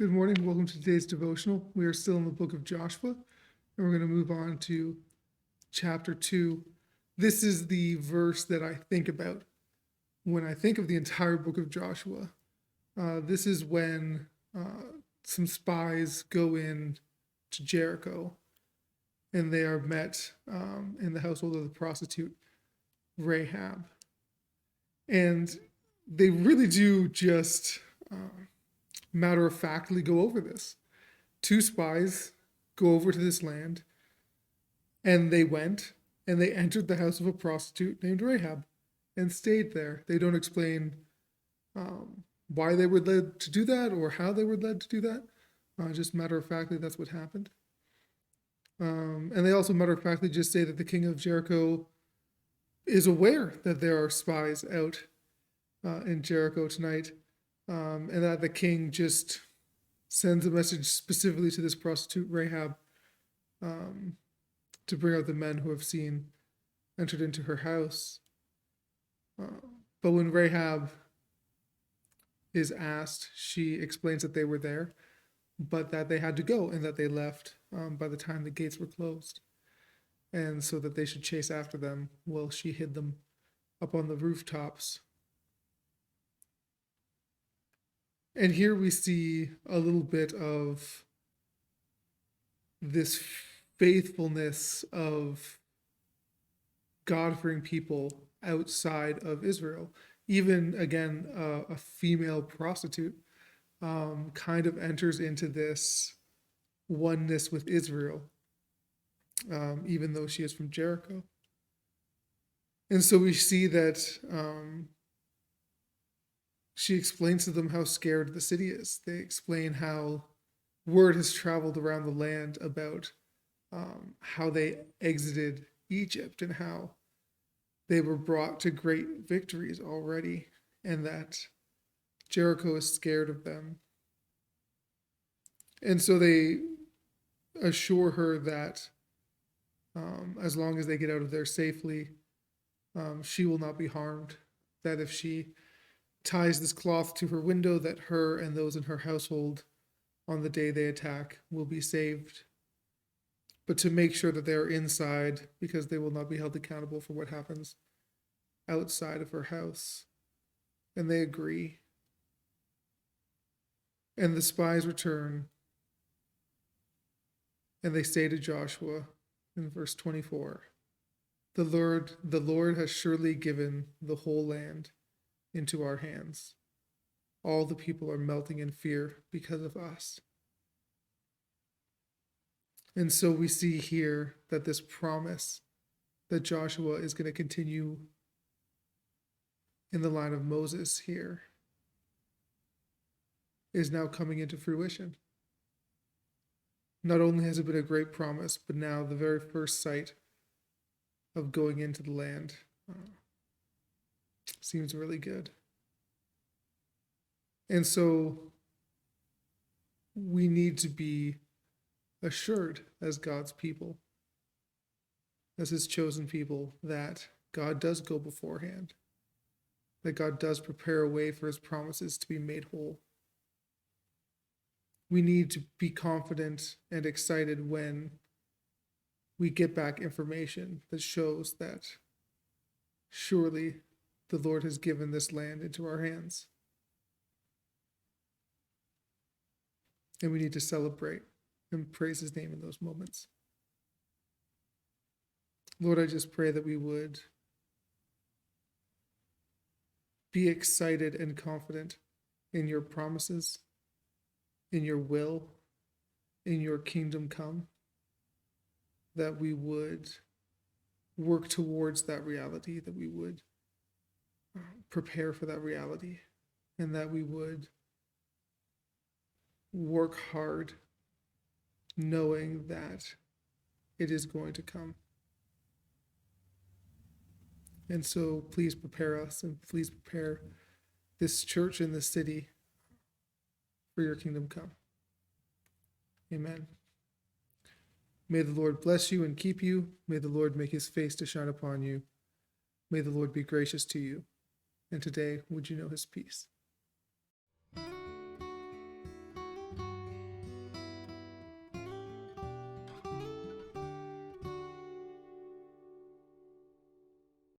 Good morning. Welcome to today's devotional. We are still in the book of Joshua, and we're going to move on to chapter 2. This is the verse that I think about when I think of the entire book of Joshua. This is when some spies go in to Jericho, and they are met in the household of the prostitute Rahab. And they really do just matter of factly go over this. Two spies go over to this land, and they went and they entered the house of a prostitute named Rahab and stayed there. They don't explain why they were led to do that or how they were led to do that. Just matter of factly, that's what happened. And they also matter of factly just say that the king of Jericho is aware that there are spies out in Jericho tonight, and that the king just sends a message specifically to this prostitute Rahab to bring out the men who have seen entered into her house. But when Rahab is asked, she explains that they were there, but that they had to go and that they left by the time the gates were closed, and so that they should chase after them. Well, she hid them up on the rooftops. And here we see a little bit of this faithfulness of God-fearing people outside of Israel. Even, again, a female prostitute kind of enters into this oneness with Israel, even though she is from Jericho. And so we see that she explains to them how scared the city is. They explain how word has traveled around the land about how they exited Egypt and how they were brought to great victories already, and that Jericho is scared of them. And so they assure her that as long as they get out of there safely, she will not be harmed. That if she ties this cloth to her window, that her and those in her household on the day they attack will be saved. But to make sure that they are inside, because they will not be held accountable for what happens outside of her house. And they agree. And the spies return, and they say to Joshua in verse 24, the Lord has surely given the whole land into our hands. All the people are melting in fear because of us. And so we see here that this promise that Joshua is going to continue in the line of Moses here is now coming into fruition. Not only has it been a great promise, but now the very first sight of going into the land seems really good. And so we need to be assured as God's people, as his chosen people, that God does go beforehand, that God does prepare a way for his promises to be made whole. We need to be confident and excited when we get back information that shows that surely the Lord has given this land into our hands. And we need to celebrate and praise his name in those moments. Lord, I just pray that we would be excited and confident in your promises, in your will, in your kingdom come, that we would work towards that reality, that we would prepare for that reality, and that we would work hard knowing that it is going to come. And so please prepare us, and please prepare this church and this city for your kingdom come. Amen. May the Lord bless you and keep you. May the Lord make his face to shine upon you. May the Lord be gracious to you. And today, would you know his peace?